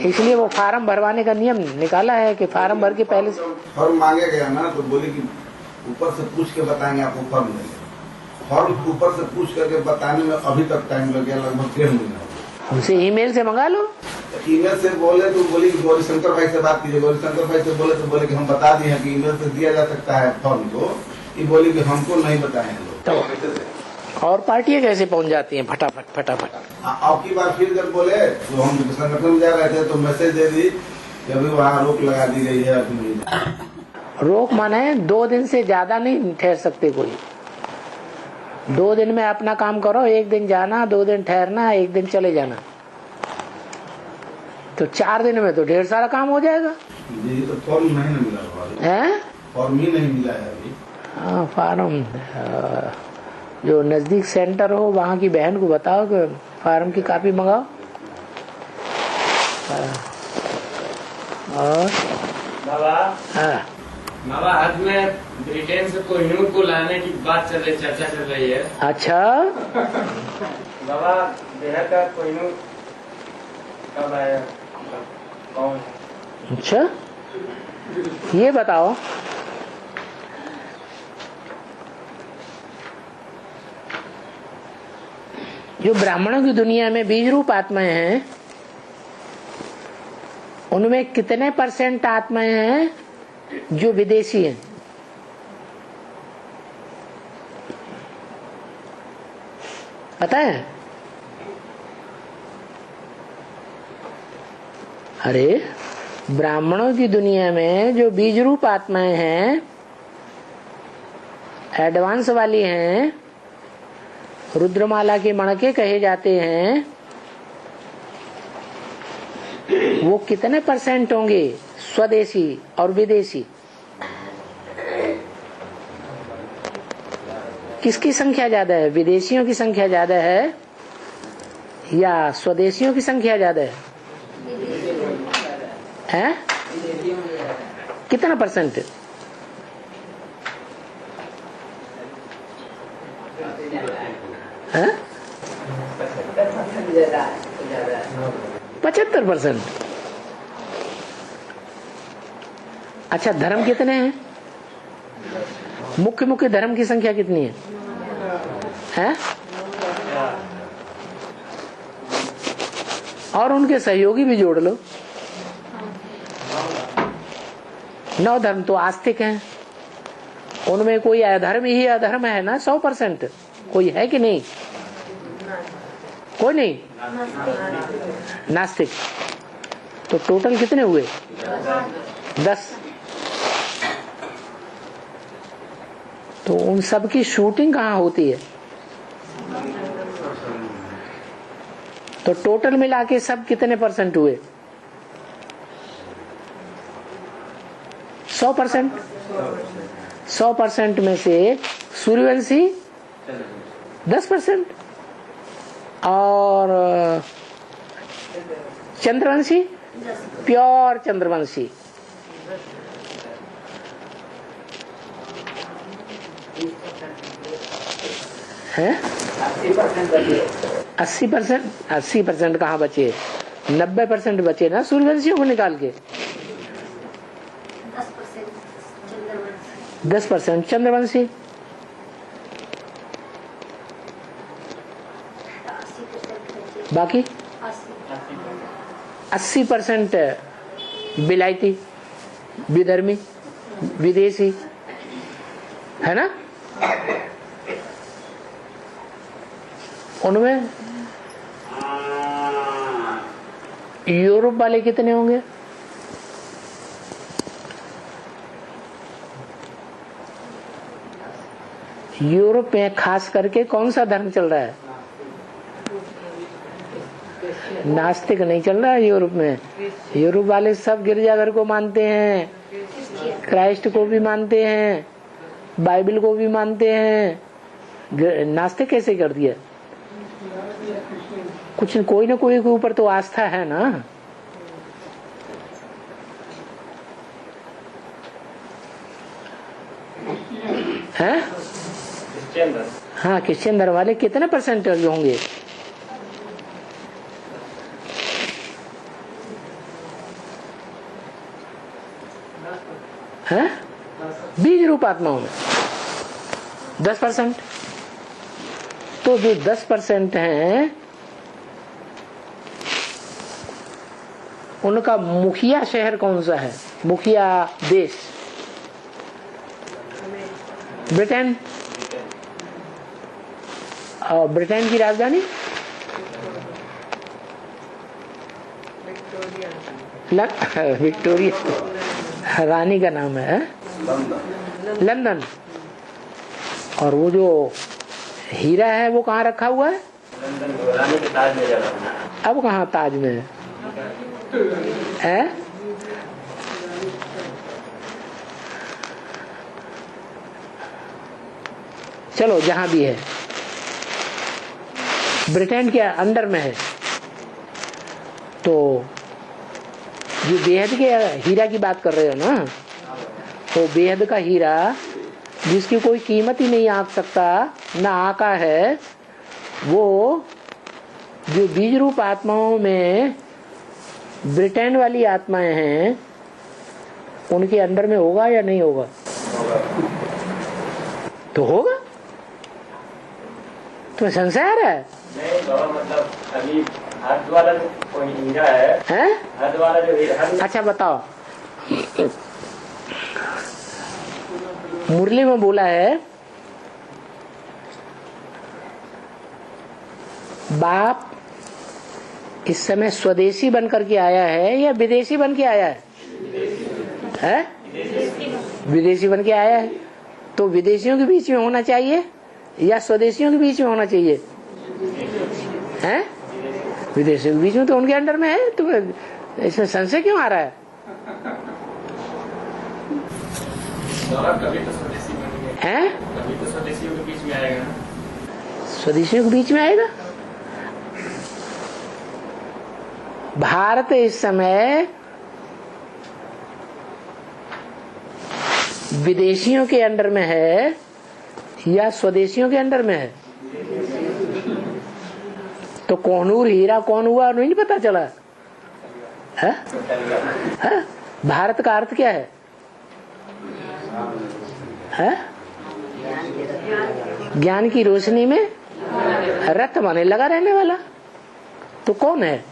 इसलिए वो फार्म भरवाने का नियम निकाला है कि फार्म भर के पहले फॉर्म मांगे गया ना, तो बोले कि ऊपर से पूछ के बताएंगे आपको फॉर्म देंगे। फॉर्म ऊपर से पूछ करके बताने में अभी तक टाइम लग गया, लगभग 1.5 महीना। उनसे ईमेल से मंगा लो। ईमेल से बोले तो बोली कि गौरीशंकर भाई से बात कीजिए। गौरीशंकर भाई से बोले तो बोले कि हम बता दिए हैं कि ईमेल से दिया जा सकता है फॉर्म को। ये बोली कि हमको नहीं बताए हैं लोग। तो और पार्टियां कैसे पहुंच जाती हैं फटाफट फटाफट। अब की बार फिर जब बोले तो हम संगठन में जा रहे थे तो मैसेज दे दी कि अभी वहाँ रोक लगा दी गई है, अभी नहीं। रोक माने 2 दिन से ज्यादा नहीं ठहर सकते कोई। 2 दिन में अपना काम करो, 1 दिन जाना, 2 दिन ठहरना, 1 दिन चले जाना, तो 4 दिन में तो ढेर सारा काम हो जाएगा। जी, तो फॉर्म नहीं मिला है, फॉर्म ही नहीं मिला है अभी। हाँ, फार्म जो नजदीक सेंटर हो वहाँ की बहन को बताओ कि फार्म की कॉपी मंगाओ। और बाबा, हाँ बाबा हाथ में ब्रिटेन से कोहिनूर को लाने की बात चर्चा चल रही है। अच्छा बाबा, बिहार का कोहिनूर कब आया, कौन? अच्छा, ये बताओ जो ब्राह्मणों की दुनिया में बीज रूप आत्माएं हैं, उनमें कितने % आत्माएं हैं जो विदेशी हैं? पता है? अरे, ब्राह्मणों की दुनिया में जो बीज रूप आत्माएं हैं, एडवांस वाली हैं, रुद्रमाला के मणके कहे जाते हैं, वो कितने % होंगे स्वदेशी और विदेशी? किसकी संख्या ज्यादा है? विदेशियों की संख्या ज्यादा है या स्वदेशियों की संख्या ज्यादा है? हैं? कितना %? है? 75%। अच्छा, धर्म कितने हैं? मुख्य मुख्य धर्म की संख्या कितनी है? हैं? और उनके सहयोगी भी जोड़ लो। 9 धर्म तो आस्तिक हैं। उनमें कोई अधर्म ही अधर्म है ना 100%? कोई है कि नहीं? कोई नहीं, नास्तिक। तो टोटल कितने हुए? 10। तो उन सब की शूटिंग कहाँ होती है? तो टोटल मिला के सब कितने % हुए? 100%। 100% में से सूर्यवंशी 10% और चंद्रवंशी, प्योर चंद्रवंशी है 80%। 80% कहाँ बचे? 90% बचे ना सूर्यवंशियों को निकाल के। 10% चंद्रवंशी। बाकी 80% बिलायती, विधर्मी, विदेशी, है ना? उनमें यूरोप वाले कितने होंगे? यूरोप में खास करके कौन सा धर्म चल रहा है? नास्तिक नहीं चल रहा है यूरोप में। यूरोप वाले सब गिरजाघर को मानते हैं, क्राइस्ट को भी मानते हैं, बाइबल को भी मानते हैं। नास्तिक कैसे कर दिया? कुछ कोई ना कोई के ऊपर तो आस्था है ना। हैं? हाँ, क्रिश्चियन धर्म वाले कितने % होंगे? है? बीज रूप आत्माओं में 10%। तो जो 10% हैं उनका मुखिया शहर कौन सा है? मुखिया देश ब्रिटेन। और ब्रिटेन की राजधानी विक्टोरिया, रानी का नाम है लंदन। और वो जो हीरा है वो कहाँ रखा हुआ है? रानी के ताज में जला। अब कहाँ ताज में है? चलो जहां भी है, ब्रिटेन के अंडर में है। तो जो बेहद के हीरा की बात कर रहे हो ना, तो बेहद का हीरा जिसकी कोई कीमत ही नहीं आंक सकता, ना आका है, वो जो बीज रूप आत्माओं में ब्रिटेन वाली आत्माएं हैं, उनके अंदर में होगा या नहीं होगा? तो होगा। तुम्हें संशय आ रहा है? नहीं बाबा, मतलब अभी हद वाला जो कोई हीरा है, हद वाला जो हीरा। अच्छा बताओ, मुरली में बोला है बाप इस समय स्वदेशी बनकर के आया है या विदेशी बन के आया है? विदेशी बन के आया है। तो विदेशियों के बीच में होना चाहिए या स्वदेशियों के बीच में होना चाहिए? हैं? विदेशियों के बीच में, तो उनके अंडर में है। तो इसमें संशय क्यों आ रहा है? कभी तो स्वदेशी बनेंगे, हैं? कभी तो स्वदेशियों के बीच में आएगा। स्वदेशियों के बीच में आएगा। भारत इस समय विदेशियों के अंडर में है या स्वदेशियों के अंडर में है? तो कोहनूर हीरा कौन हुआ नहीं पता चला है? है? भारत का अर्थ क्या है? ज्ञान की रोशनी में रत माने लगा रहने वाला। तो कौन है?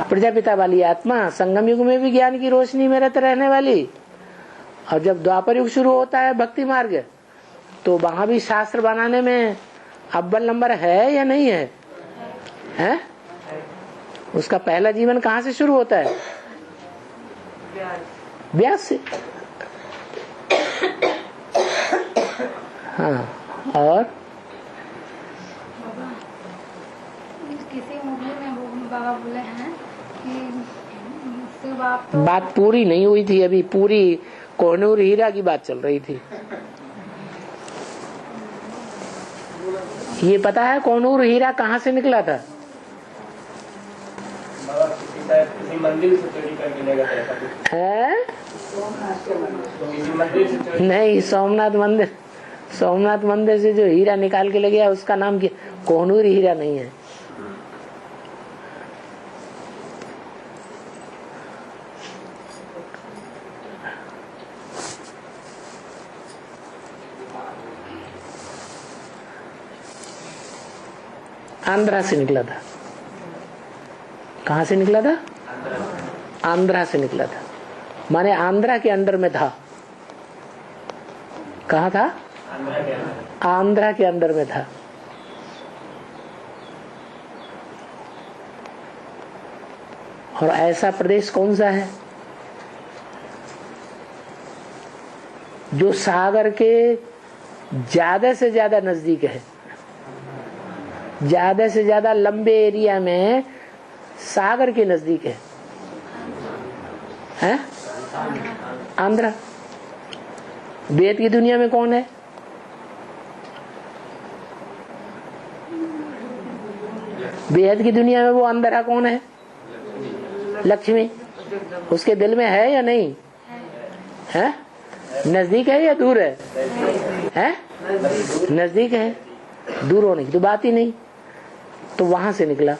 प्रजापिता वाली आत्मा, संगम युग में भी ज्ञान की रोशनी में रत रहने वाली। और जब द्वापर युग शुरू होता है भक्ति मार्ग, तो वहां भी शास्त्र बनाने में अव्वल नंबर है या नहीं है? हैं? उसका पहला जीवन कहाँ से शुरू होता है? व्यास से। हाँ। और किसी मूवी में बाबा बोले हैं कि शिव आप तो बात पूरी नहीं हुई थी अभी, पूरी कोहनूर हीरा की बात चल रही थी। ये पता है कोहनूर हीरा कहाँ से निकला था? किसी मंदिर से चोरी करके ले गए थे। है? किसी मंदिर से चोरी। नहीं, सोमनाथ मंदिर, सोमनाथ मंदिर से जो हीरा निकाल के ले गया उसका नाम क्या? कोहनूर हीरा नहीं है। आंध्रा से निकला था। कहाँ से निकला था? आंध्रा से निकला था, माने आंध्रा के अंडर में था। कहाँ था? आंध्रा के अंदर में था। और ऐसा प्रदेश कौन सा है जो सागर के ज्यादा से ज्यादा नजदीक है? ज्यादा से ज्यादा लंबे एरिया में सागर के नजदीक है? हैं? आंध्रा। वेद की दुनिया में कौन है? वेद की दुनिया में वो अंधरा कौन है? लक्ष्मी। उसके दिल में है या नहीं है? नजदीक है या दूर है? हैं? नजदीक है, दूर होने की तो बात ही नहीं। तो वहां से निकला।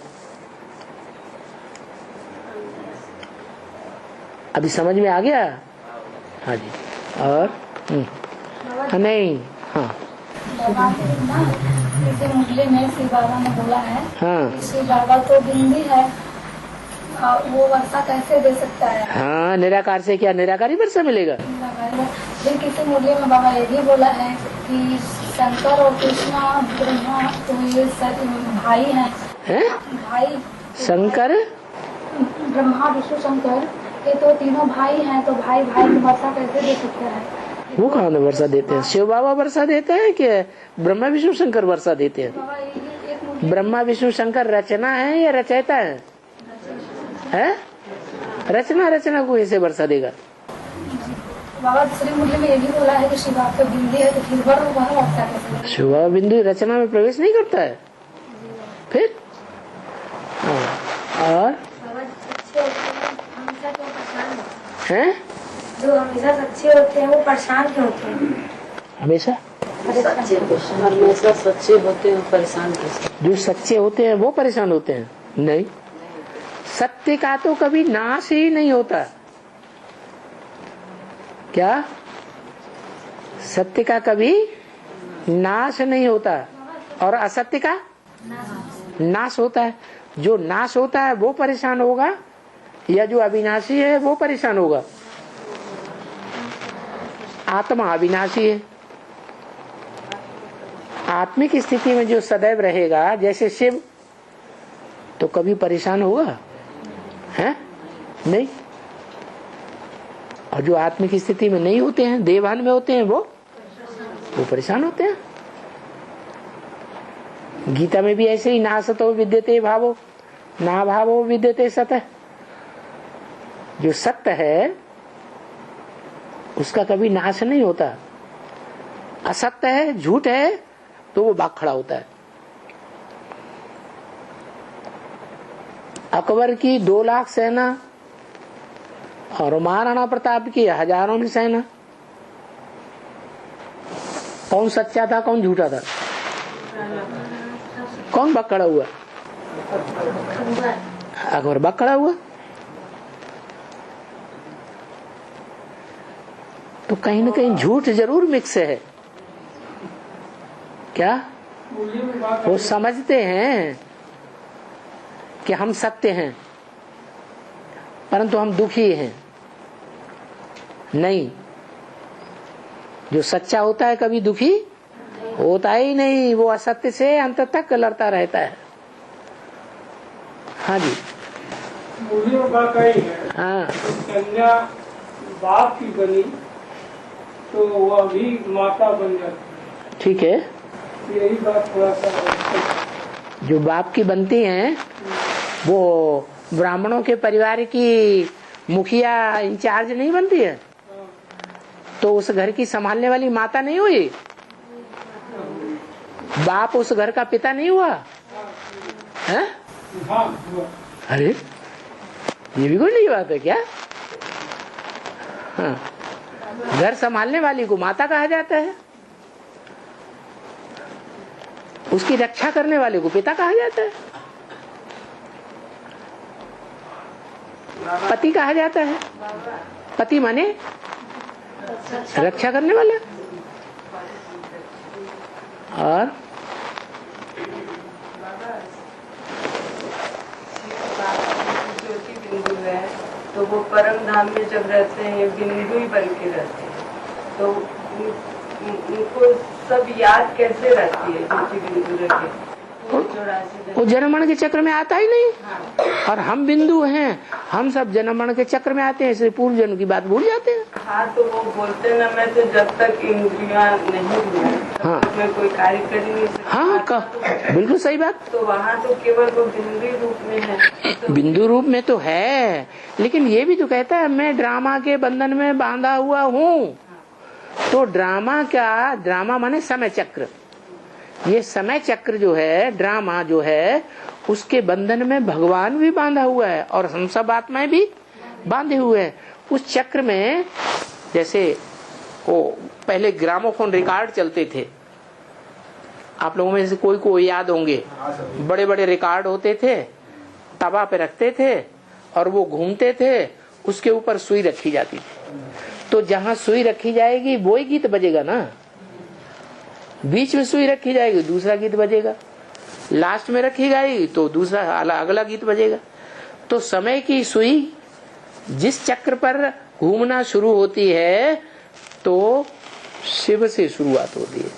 अभी समझ में आ गया? हाँ जी। और नहीं, हाँ बाबा ना किसी मुरली में शिव बाबा ने बोला है हाँ कि शिव बाबा तो बिंदी है और वो वर्षा कैसे दे सकता है? हाँ, निराकार से क्या निराकारी वर्षा मिलेगा? फिर किसी मुरली में बाबा ये भी बोला है कि शंकर और कृष्णा ब्रह्मा तो ये भाई हैं है? भाई शंकर ब्रह्मा विष्णु शंकर ये तो तीनों भाई हैं, तो भाई भाई की वर्षा कैसे दे सकता है? वो कहाँ वर्षा देते हैं? शिव बाबा वर्षा देते हैं कि ब्रह्मा विष्णु शंकर वर्षा देते हैं? बाबा ये एक मुरली ब्रह्मा विष्णु शंकर रचना है या रचयिता है? रचना रचना को ऐसे वर्षा देगा? बाबा दूसरी मुरली में ये भी बोला है कि शिव आपका बिंदी है, तो फिर वह वर्षा कैसे? शिव बाबा बिंदु रचना में प्रवेश नहीं करता है फिर? हाँ। और हैं? जो हमेशा सच्चे होते हैं वो परेशान क्यों होते हैं? हमेशा हमेशा सच्चे होते हैं, परेशान कैसे? जो सच्चे होते हैं वो परेशान होते हैं? नहीं, सत्य का तो कभी नाश ही नहीं होता। क्या? सत्य का कभी नाश नहीं होता और असत्य का नाश होता है। जो नाश होता है वो परेशान होगा या जो अविनाशी है वो परेशान होगा? आत्मा अविनाशी है। आत्मिक स्थिति में जो सदैव रहेगा जैसे शिव, तो कभी परेशान होगा है? नहीं। और जो आत्मिक स्थिति में नहीं होते हैं, देवान में होते हैं, वो परेशान होते हैं। गीता में भी ऐसे ही ना सतो विद्यते भावो ना भावो विद्यते सत। जो सत्य है उसका कभी नाश नहीं होता। असत्य है, झूठ है, तो वो भाग खड़ा होता है। अकबर की 2 लाख सेना और महाराणा प्रताप की हजारों में सेना, कौन सच्चा था कौन झूठा था? कौन भाग खड़ा हुआ? अकबर भाग खड़ा हुआ। तो कहीं न कहीं झूठ जरूर मिक्स है। क्या? वो समझते हैं कि हम सत्य हैं परंतु हम दुखी हैं। नहीं, जो सच्चा होता है कभी दुखी होता ही नहीं। वो असत्य से अंत तक लड़ता रहता है। हाँ जी। मूल्य में बात आई है। हाँ, कन्या बाप की बनी तो वह भी माता बन जाती। ठीक है। यही बात थोड़ा सा जो बाप की बनती हैं वो ब्राह्मणों के परिवार की मुखिया इंचार्ज नहीं बनती है, तो उस घर की संभालने वाली माता नहीं हुई? बाप उस घर का पिता नहीं हुआ है? अरे ये भी कोई नई बात है क्या? हाँ, घर संभालने वाली को माता कहा जाता है, उसकी रक्षा करने वाले को पिता कहा जाता है, पति कहा जाता है। पति माने रक्षा करने वाला। और ज्योति बिंदु है तो वो परम धाम में जब रहते हैं बिंदु ही बन के रहते हैं, तो उनको सब याद कैसे रहती है ज्योति बिंदु रखे? वो जनमण के चक्र में आता ही नहीं। और हम बिंदु हैं, हम सब जनमण के चक्र में आते हैं, इसलिए पूर्व जन्म की बात भूल जाते हैं। हाँ, तो वो बोलते ना, मैं तो जब तक इंद्रियां नहीं हुई हाँ, मैं कोई कार्य कर ही नहीं सकता। हाँ, बिल्कुल सही बात। तो वहाँ तो केवल वो बिंदु रूप में है। तो बिंदु रूप में तो है, लेकिन ये भी तो कहता है मैं ड्रामा के बंधन में बांधा हुआ हूँ। तो ड्रामा माने समय चक्र। ये समय चक्र जो है, ड्रामा जो है, उसके बंधन में भगवान भी बांधा हुआ है और हम सब आत्माएं भी बांधे हुए हैं। उस चक्र में जैसे वो पहले ग्रामोफोन रिकॉर्ड चलते थे, आप लोगों में से कोई को याद होंगे, बड़े बड़े रिकॉर्ड होते थे, तवा पे रखते थे और वो घूमते थे उसके ऊपर सुई रखी जाती थी। तो जहां सुई रखी जाएगी वो ही गीत बजेगा ना, बीच में सुई रखी जाएगी दूसरा गीत बजेगा, लास्ट में रखी जाएगी तो दूसरा अगला गीत बजेगा। तो समय की सुई जिस चक्र पर घूमना शुरू होती है तो शिव से शुरुआत होती है।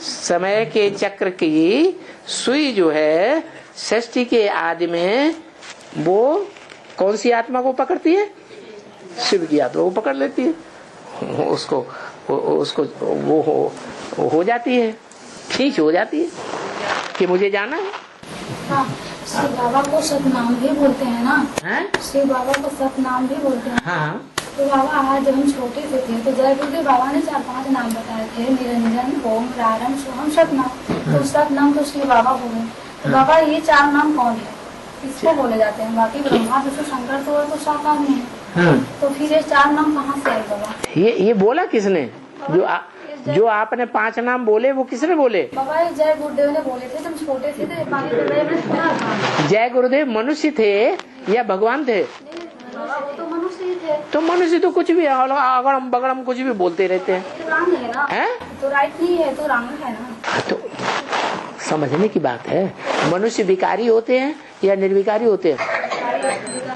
समय के चक्र की सुई जो है षष्ठी के आदि में वो कौन सी आत्मा को पकड़ती है? शिव की आत्मा को पकड़ लेती है, उसको वो हो जाती है, खींच हो जाती है कि मुझे जाना है। हाँ, शिव बाबा को सतनाम भी बोलते हैं ना। हैं? शिव बाबा को सतनाम भी बोलते हैं। हाँ। तो बाबा आज जब हम छोटे से थे तो जय गुरुदेव बाबा ने 4-5 नाम बताए थे, निरंजन, ओम, प्रारंभ, सोहम, सतनाम। तो सतनाम तो शिव बाबा बोले। तो बाबा ये 4 नाम कौन है, किसको बोले जाते हैं? बाकी ब्रह्मा विष्णु शंकर तो साकार नहीं है। तो फिर ये 4 नाम कहाँ से आए बाबा? ये बोला किसने? जो आपने 5 नाम बोले वो किसने बोले? बाबा ये जय गुरुदेव ने बोले थे जब छोटे थे, तो बाकी मैंने सुना था। जय गुरुदेव मनुष्य थे या भगवान थे? बाबा वो तो मनुष्य ही थे। तो मनुष्य तो कुछ भी अगड़म बगड़म कुछ भी बोलते रहते हैं। तो रंग है ना, तो राइट नहीं है तो रंग है ना। तो समझने की बात है, मनुष्य विकारी होते हैं या निर्विकारी होते हैं?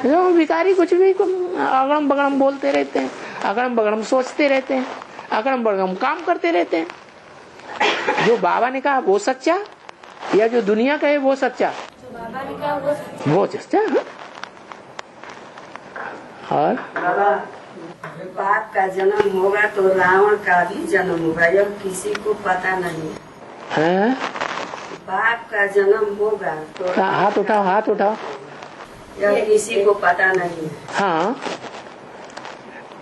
जो विकारी कुछ भी अगड़म बगड़म बोलते रहते हैं, अगड़म बगड़म सोचते रहते हैं, अगड़म बगड़म काम करते रहते हैं। जो बाबा ने कहा वो सच्चा या जो दुनिया कहे वो सच्चा? जो बाबा ने कहा वो सच्चा। और बाप का जन्म होगा तो रावण का भी जन्म होगा, यह किसी को पता नहीं है। बाप का जन्म होगा तो हाथ उठाओ, हाथ उठाओ। यह किसी को पता नहीं। हाँ,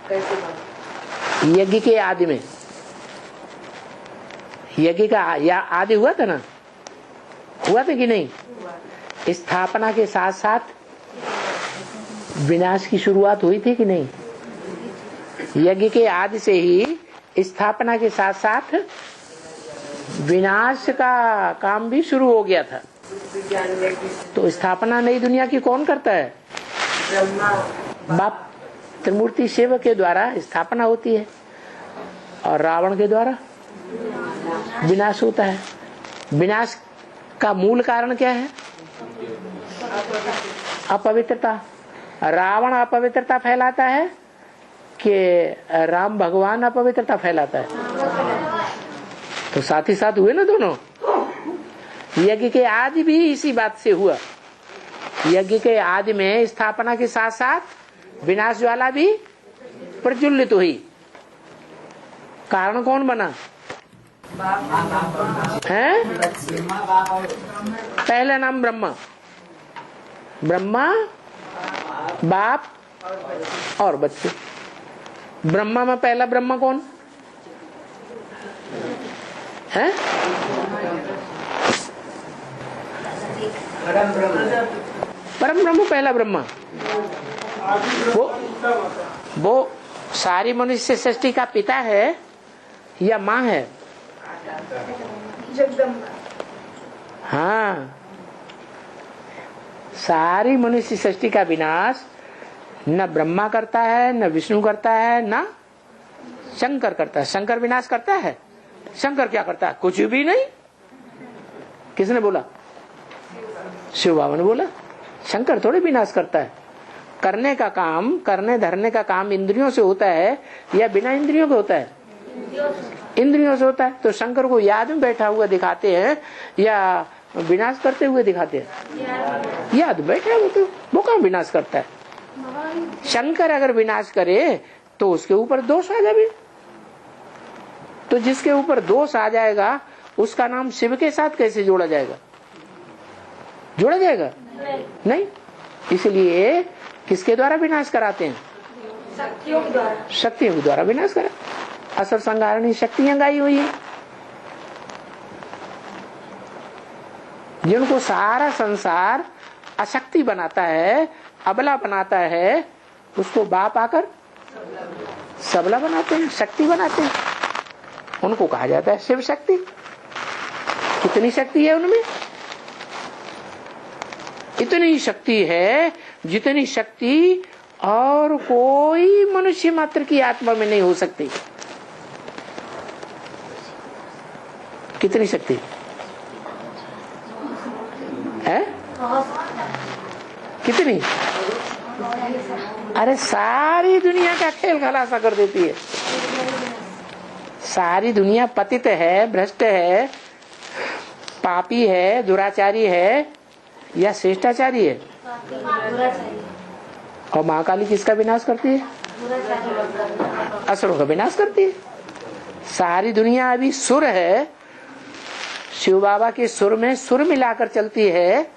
कैसे बात? यज्ञ के आदि में, यज्ञ का आदि हुआ था ना, हुआ था कि नहीं? स्थापना के साथ साथ विनाश की शुरुआत हुई थी कि नहीं? यज्ञ के आदि से ही स्थापना के साथ साथ विनाश का काम भी शुरू हो गया था। तो स्थापना नई दुनिया की कौन करता है? ब्रह्मा। बाप त्रिमूर्ति शिव के द्वारा स्थापना होती है और रावण के द्वारा विनाश होता है। विनाश का मूल कारण क्या है? अपवित्रता। रावण अपवित्रता फैलाता है कि राम भगवान अपवित्रता फैलाता है? तो साथ ही साथ हुए ना दोनों। यज्ञ के आदि भी इसी बात से हुआ। यज्ञ के आदि में स्थापना के साथ साथ विनाश ज्वाला भी प्रज्वलित हुई। कारण कौन बना है? पहला नाम ब्रह्मा, ब्रह्मा, बाप और बच्चे। ब्रह्मा में पहला ब्रह्मा कौन है? परम ब्रह्म, पहला ब्रह्मा। वो सारी मनुष्य सृष्टि का पिता है या माँ है? जगदम्बा। हाँ, सारी मनुष्य सृष्टि का विनाश न ब्रह्मा करता है, न विष्णु करता है, न शंकर करता है। शंकर विनाश करता है? शंकर क्या करता है? कुछ भी नहीं। किसने बोला? शिव बाबा ने बोला। शंकर थोड़ी विनाश करता है। करने का काम, करने धरने का काम इंद्रियों से होता है या बिना इंद्रियों के होता है? इंद्रियों से होता है। तो शंकर को याद में बैठा हुआ दिखाते हैं या विनाश करते हुए दिखाते हैं? याद बैठा है तो वो कहाँ विनाश करता है? शंकर अगर विनाश करे तो उसके ऊपर दोष आ जाए। तो जिसके ऊपर दोष आ जाएगा उसका नाम शिव के साथ कैसे जोड़ा जाएगा? जोड़ा जाएगा नहीं। इसलिए किसके द्वारा विनाश कराते हैं? शक्तियों के द्वारा। शक्तियों के द्वारा विनाश करा। असुर संहारणी शक्तियां गाई हुई है, जिनको सारा संसार अशक्ति बनाता है, अबला बनाता है, उसको बाप आकर सबला बनाते हैं, शक्ति बनाते हैं। उनको कहा जाता है शिव शक्ति। कितनी शक्ति है उनमें? इतनी शक्ति है जितनी शक्ति और कोई मनुष्य मात्र की आत्मा में नहीं हो सकती। कितनी शक्ति है? कितनी? अरे सारी दुनिया का खेल खलासा कर देती है। सारी दुनिया पतित है, भ्रष्ट है, पापी है, दुराचारी है या श्रेष्ठाचारी है? और महाकाली किसका विनाश करती है? असुरों का विनाश करती है। सारी दुनिया अभी सुर है, शिव बाबा के सुर में सुर मिलाकर चलती है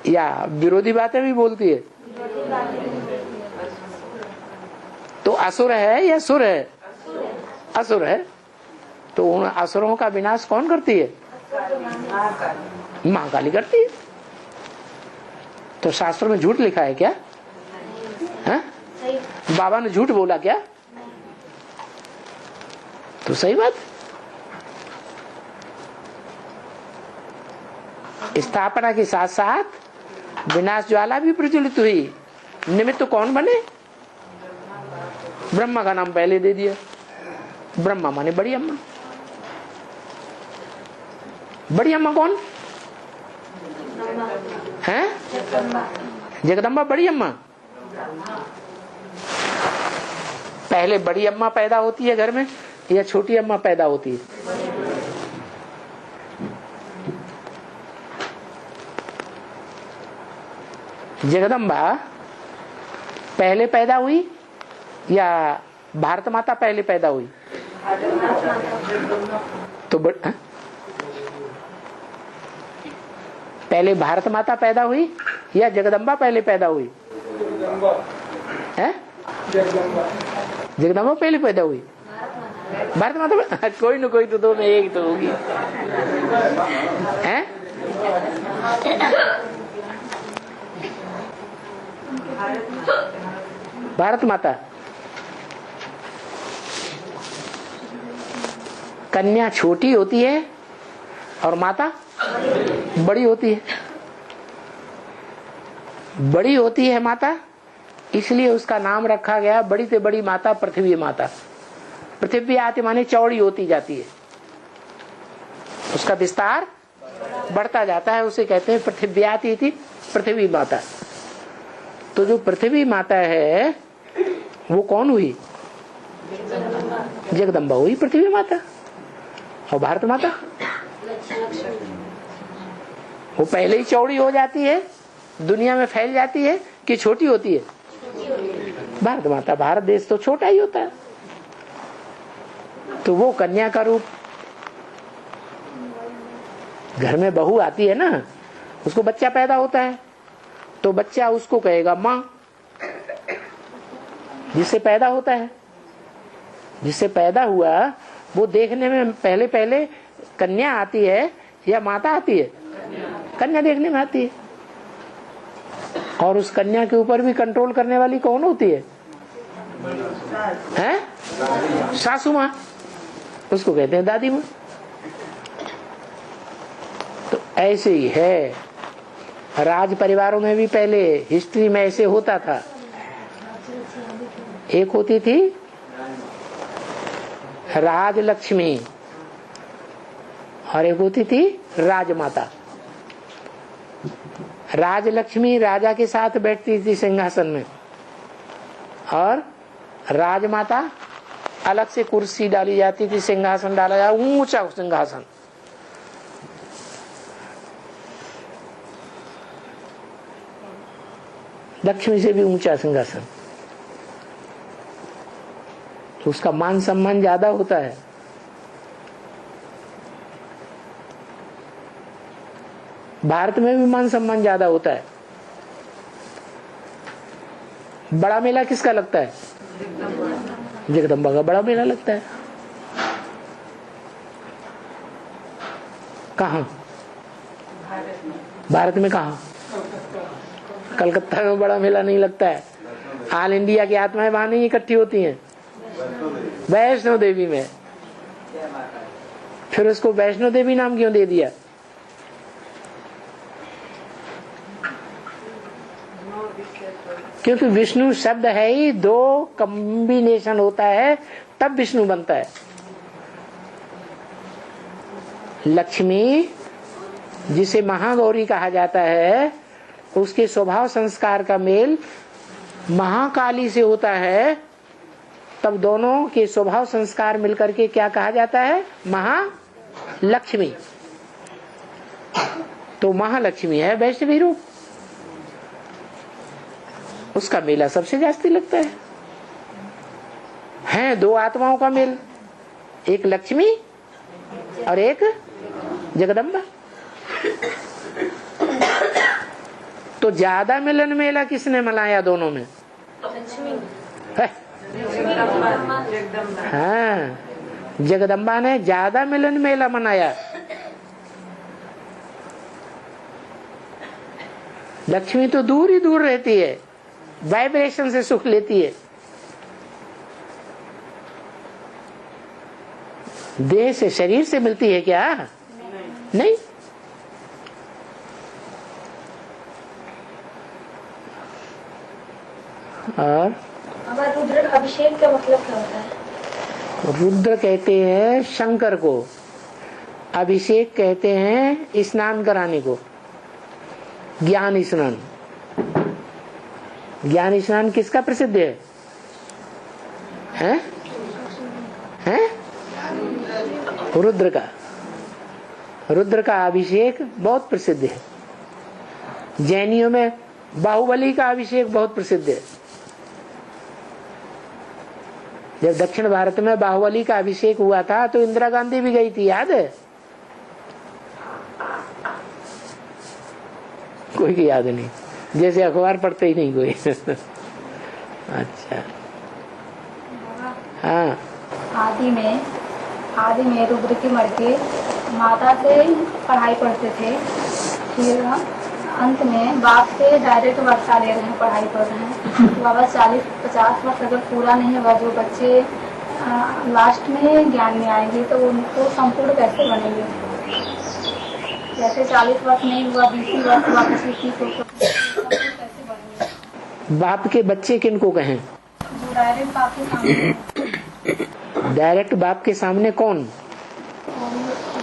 या विरोधी बातें भी बोलती है? तो असुर है या सुर है? असुर है। तो उन असुरों का विनाश कौन करती है? महाकाली करती है। तो शास्त्र में झूठ लिखा है क्या? है? बाबा ने झूठ बोला क्या? तो सही बात। स्थापना के साथ साथ विनाश ज्वाला भी प्रज्वलित हुई। निमित्त कौन बने? ब्रह्मा का नाम पहले दे दिया। ब्रह्मा माने बड़ी अम्मा। बड़ी अम्मा कौन है? जगदम्बा बड़ी अम्मा। पहले बड़ी अम्मा पैदा होती है घर में या छोटी अम्मा पैदा होती है? जगदम्बा पहले पैदा हुई या भारत माता पहले पैदा हुई? तो पहले भारत माता पैदा हुई या जगदम्बा पहले पैदा हुई? है? जगदम्बा पहले पैदा हुई। भारत माता कोई न कोई तो दो में एक तो होगी। है? भारत माता। कन्या छोटी होती है और माता बड़ी होती है। बड़ी होती है माता, इसलिए उसका नाम रखा गया बड़ी से बड़ी माता पृथ्वी माता। पृथ्वी आती माने चौड़ी होती जाती है, उसका विस्तार बढ़ता जाता है, उसे कहते हैं पृथ्वी आती थी पृथ्वी माता। तो जो पृथ्वी माता है वो कौन हुई? जगदम्बा हुई पृथ्वी माता। और भारत माता वो पहले ही चौड़ी हो जाती है, दुनिया में फैल जाती है कि छोटी होती है? भारत माता। भारत देश तो छोटा ही होता है। तो वो कन्या का रूप। घर में बहू आती है ना, उसको बच्चा पैदा होता है तो बच्चा उसको कहेगा माँ। जिससे पैदा होता है, जिससे पैदा हुआ वो देखने में पहले पहले कन्या आती है या माता आती है? कन्या देखने में आती है। और उस कन्या के ऊपर भी कंट्रोल करने वाली कौन होती है? हैं? सासू माँ, उसको कहते हैं दादी माँ। तो ऐसे ही है, राज परिवारों में भी पहले हिस्ट्री में ऐसे होता था। एक होती थी राजलक्ष्मी और एक होती थी राजमाता। राजलक्ष्मी राजा के साथ बैठती थी सिंहासन में और राजमाता अलग से कुर्सी डाली जाती थी, सिंहासन डाला जाता, ऊंचा सिंहासन। लक्ष्मी से भी ऊंचा सिंहासन। तो उसका मान सम्मान ज्यादा होता है। भारत में भी मान सम्मान ज्यादा होता है। बड़ा मेला किसका लगता है? जगदम्बा का बड़ा मेला लगता है। कहाँ? भारत में कहाँ? कलकत्ता में बड़ा मेला नहीं लगता है। ऑल इंडिया की आत्माएं वहां नहीं इकट्ठी होती हैं, वैष्णो देवी में। फिर उसको वैष्णो देवी नाम क्यों दे दिया? क्योंकि विष्णु शब्द है ही, दो कॉम्बिनेशन होता है तब विष्णु बनता है। लक्ष्मी जिसे महागौरी कहा जाता है, उसके स्वभाव संस्कार का मेल महाकाली से होता है, तब दोनों के स्वभाव संस्कार मिलकर के क्या कहा जाता है? महालक्ष्मी। तो महालक्ष्मी है वैष्णवी रूप, उसका मेला सबसे जास्ती लगता है दो आत्माओं का मेल, एक लक्ष्मी और एक जगदम्बा। तो ज्यादा मिलन मेला किसने मनाया दोनों में? हाँ, जगदम्बा ने ज्यादा मिलन मेला मनाया। लक्ष्मी तो दूर ही दूर रहती है, वाइब्रेशन से सुख लेती है। देह से, शरीर से मिलती है क्या? नहीं। और रुद्र अभिषेक का मतलब क्या होता है? रुद्र कहते हैं शंकर को, अभिषेक कहते हैं स्नान कराने को, ज्ञान स्नान। ज्ञान स्नान किसका प्रसिद्ध है? हैं? रुद्र का। रुद्र का अभिषेक बहुत प्रसिद्ध है। जैनियों में बाहुबली का अभिषेक बहुत प्रसिद्ध है। जब दक्षिण भारत में बाहुबली का अभिषेक हुआ था तो इंदिरा गांधी भी गई थी, याद है? कोई की याद नहीं, जैसे अखबार पढ़ते ही नहीं कोई। अच्छा, हाँ। आदि में रुद्र की मर्जी माता से पढ़ाई पढ़ते थे, फिर अंत में बाप से डायरेक्ट वर्षा ले रहे हैं, पढ़ाई पढ़ रहे हैं। तो बाबा 40-50 वर्ष अगर पूरा नहीं होगा, जो बच्चे लास्ट में ज्ञान में आएंगे तो उनको संपूर्ण कैसे बनेंगे? जैसे 40 वर्ष नहीं हुआ, 20 वर्ष हुआ किसी की, तो कैसे बनेंगे? बाप के बच्चे किनको कहें? जो डायरेक्ट बाप के सामने। डायरेक्ट बाप के सामने कौन?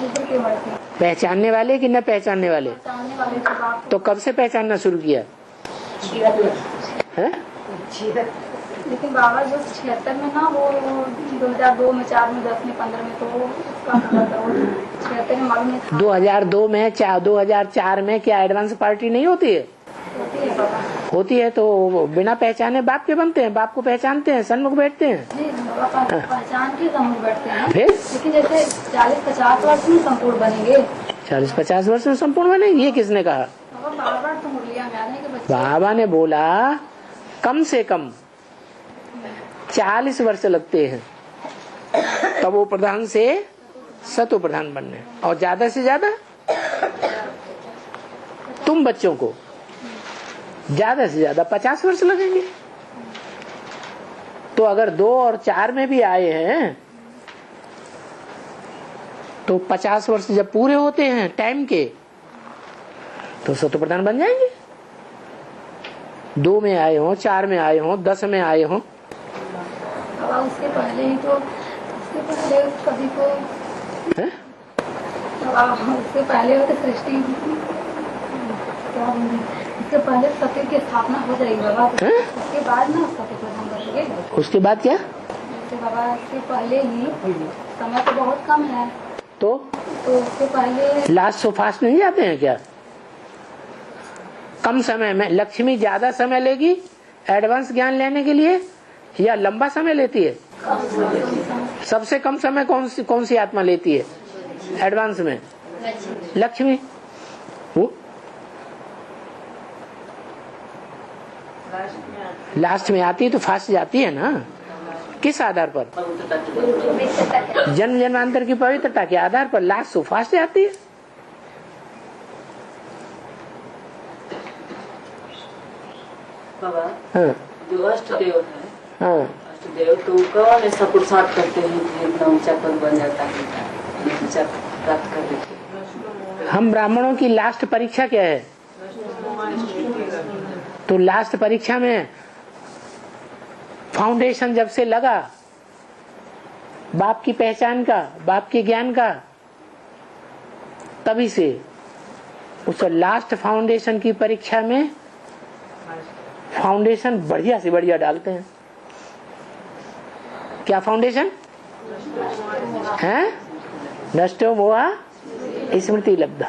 रुद्र की मर्जी। पहचानने वाले कि न पहचानने वाले? पहचानने वाले तो बाप। तो कब से पहचानना शुरू किया है? लेकिन बाबा जो 76 में ना, वो 2002 में, 4 में, 10 में, 15 में, तो उसका 76 में मालूम नहीं था। 2002 में, 2004 में क्या एडवांस पार्टी नहीं होती है? होती है बाबा। होती है। तो बिना पहचाने बाप के बनते हैं, बाप को पहचानते हैं, सन्मुख बैठते हैं। नहीं बाबा, पहचान के सन्मुख बैठते हैं। फिर लेकिन जैसे 40-50 वर्ष में संपूर्ण बनेंगे। 40-50 वर्ष में संपूर्ण बनेंगे, ये किसने कहा? बाबा तो मुरलिया में आ रहे हैं कि बच्चे। बाबा ने बोला कम से कम 40 वर्ष लगते हैं तब वो प्रधान से सतो प्रधान बनने, और ज्यादा से ज्यादा तुम बच्चों को ज्यादा से ज्यादा 50 वर्ष लगेंगे। तो अगर 2 और 4 में भी आए हैं तो 50 वर्ष जब पूरे होते हैं टाइम के, तो सतो प्रधान बन जाएंगे। 2 में आए हो, 4 में आए हो, 10 में आए हो। बाबा उसके पहले ही तो, उसके पहले कभी को उसके पहले तो सृष्टि क्या बोलेंगे, उसके पहले सत्य की स्थापना हो जाएगी बाबा। उसके बाद ना सत्य प्रधान बनेंगे। उसके बाद क्या? उसके बाबा उसके पहले ही, समय तो बहुत कम है, तो उसके पहले लास्ट सो फास्ट नहीं जाते हैं क्या? कम समय में लक्ष्मी ज्यादा समय लेगी एडवांस ज्ञान लेने के लिए या लंबा समय लेती है? सबसे कम समय कौन सी आत्मा लेती है एडवांस में? लक्ष्मी। वो लास्ट में आती है तो फास्ट जाती है ना। किस आधार पर? जन्म जन्मांतर की पवित्रता के आधार पर लास्ट सो फास्ट जाती है। बाबा, हाँ। जो अष्टदेव है, हाँ। अष्टदेव तो कौन ऐसा पुरुषार्थ करते हैं कि इतना ऊंचा पद बन जाता है, ऊंचा प्राप्त कर लेते हैं? हम ब्राह्मणों की लास्ट परीक्षा क्या है? तो लास्ट परीक्षा में फाउंडेशन जब से लगा बाप की पहचान का, बाप के ज्ञान का, तभी से उस लास्ट फाउंडेशन की परीक्षा में फाउंडेशन बढ़िया से बढ़िया डालते हैं। क्या फाउंडेशन है? नष्टो मोहा स्मृति लब्धा।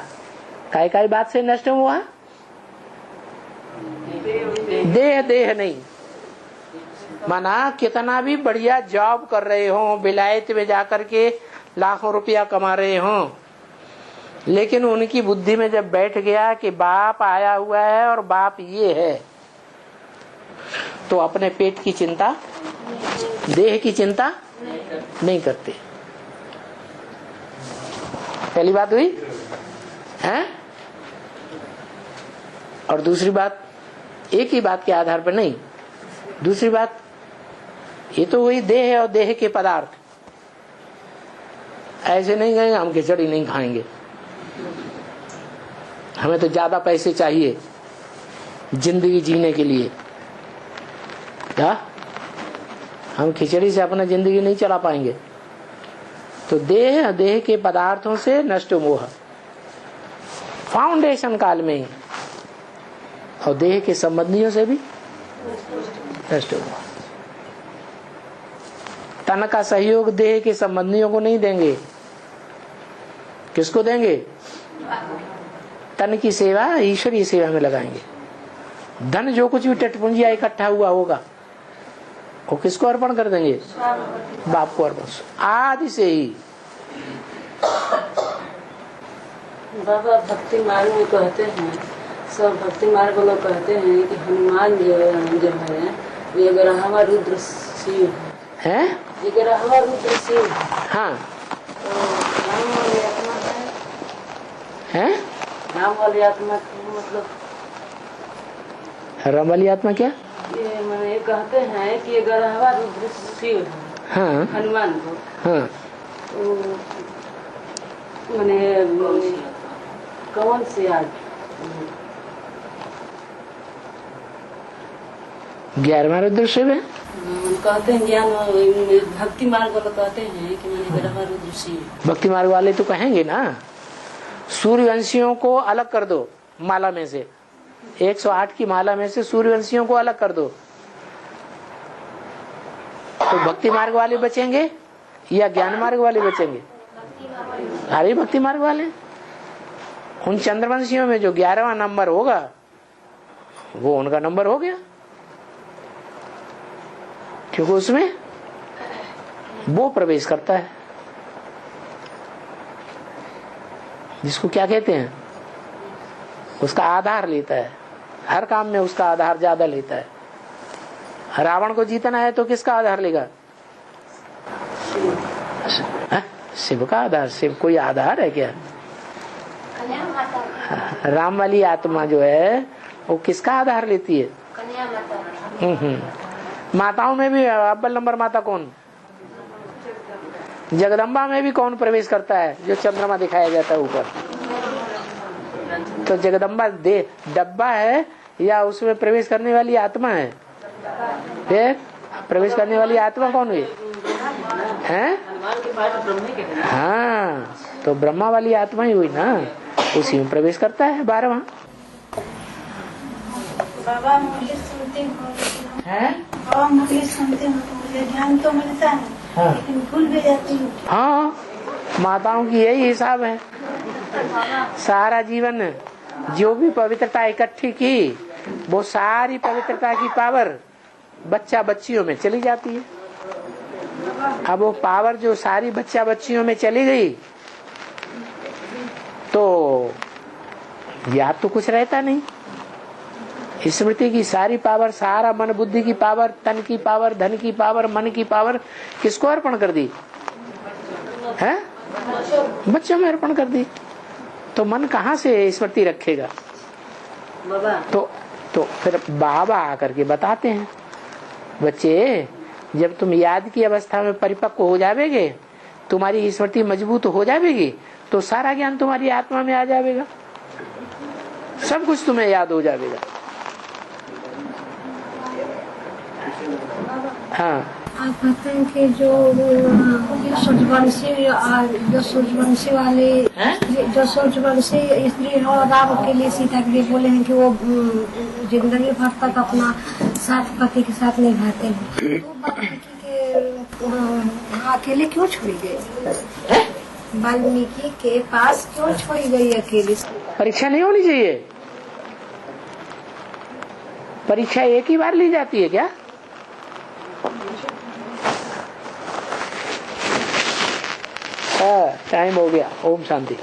काय बात से नष्ट हुआ? देह देह नहीं, माना कितना भी बढ़िया जॉब कर रहे हो, विलायत में जाकर के लाखों रुपया कमा रहे हो, लेकिन उनकी बुद्धि में जब बैठ गया कि बाप आया हुआ है और बाप ये है, तो अपने पेट की चिंता, देह की चिंता नहीं करते। पहली बात हुई है। और दूसरी बात, एक ही बात के आधार पर नहीं, दूसरी बात ये तो वही देह है और देह के पदार्थ। ऐसे नहीं कहेंगे हम खिचड़ी नहीं खाएंगे, हमें तो ज्यादा पैसे चाहिए जिंदगी जीने के लिए। क्या हम खिचड़ी से अपना जिंदगी नहीं चला पाएंगे? तो देह, देह के पदार्थों से नष्ट मोह फाउंडेशन काल में ही, और देह के संबंधियों से भी नष्ट मोह। तन का सहयोग देह के संबंधियों को नहीं देंगे, किसको देंगे? तन की सेवा ईश्वरीय सेवा में लगाएंगे। धन जो कुछ भी टटपुंजिया इकट्ठा हुआ होगा वो किसको अर्पण कर देंगे? बाप को अर्पण। आदि से ही बाबा भक्ति मार्ग में कहते हैं, सब भक्ति मार्ग लोग कहते हैं कि हनुमान जो है ये ग्रहवा रुद्र शिव है, ये ग्रहवा रुद्र शिव। हाँ, तो राम वाली आत्मा है, राम वाली आत्मा मतलब रमली आत्मा क्या? ये मैंने ये कहते हैं कि ये ग्रहवा रुद्र शिव है, हाँ, हनुमान को। हाँ, तो मैंने कौन सी याद 11वां रुद्र शिव है। कहते हैं ज्ञान भक्ति मार्ग वाले कहते हैं कि मैंने ग्रहवा रुद्र शिव। भक्ति मार्ग वाले तो कहेंगे ना, सूर्यवंशियों को अलग कर दो माला में से, 108 की माला में से सूर्यवंशियों को अलग कर दो, तो भक्ति मार्ग वाले बचेंगे या ज्ञान मार्ग वाले बचेंगे? अरे भक्ति मार्ग वाले। उन चंद्रवंशियों में जो 11वां नंबर होगा वो उनका नंबर हो गया, क्योंकि उसमें वो प्रवेश करता है, जिसको क्या कहते हैं, उसका आधार लेता है। हर काम में उसका आधार ज्यादा लेता है। रावण को जीतना है तो किसका आधार लेगा? शिव का आधार। शिव कोई आधार है क्या? राम वाली आत्मा जो है वो किसका आधार लेती है? माताओं में भी अव्वल नंबर माता कौन? जगदम्बा में भी कौन प्रवेश करता है? जो चंद्रमा दिखाया जाता है ऊपर। तो जगदम्बा दे डब्बा है या उसमें प्रवेश करने वाली आत्मा है? फिर प्रवेश करने वाली आत्मा कौन हुई है? हाँ, तो ब्रह्मा वाली आत्मा ही हुई ना, उसी में प्रवेश करता है 12वां। बाबा मुझे सुनते है, बाबा मुझे सुनते हो तो मुझे ज्ञान तो मिलता है, हाँ, लेकिन भूल भी जाती हूँ। हाँ, माताओं की यही हिसाब है। सारा जीवन जो भी पवित्रता इकट्ठी की, वो सारी पवित्रता की पावर बच्चा बच्चियों में चली जाती है। अब वो पावर जो सारी बच्चा बच्चियों में चली गई तो याद तो कुछ रहता नहीं। स्मृति की सारी पावर, सारा मन बुद्धि की पावर, तन की पावर, धन की पावर, मन की पावर किसको अर्पण कर दी है? बच्चों में अर्पण कर दी। तो मन कहाँ से स्मृति रखेगा? तो फिर बाबा आकर के बताते हैं, बच्चे जब तुम याद की अवस्था में परिपक्व हो जाओगे, तुम्हारी स्मृति मजबूत हो जाएगी, तो सारा ज्ञान तुम्हारी आत्मा में आ जाएगा, सब कुछ तुम्हें याद हो जाएगा। हाँ आप कहते हैं कि जो सूर्यवंशी वाले जो सूर्यवंशी स्त्री हो राम के लिए सीता के लिए बोले हैं कि वो जिंदगी भर तक अपना साथ पति के साथ निभाते हैं, तो वाल्मीकि के अकेले क्यों छोड़ी गई? वाल्मीकि के पास क्यों छोड़ी गई अकेले? परीक्षा नहीं होनी चाहिए? परीक्षा एक ही बार ली जाती है क्या? टाइम हो गया। ओम शांति।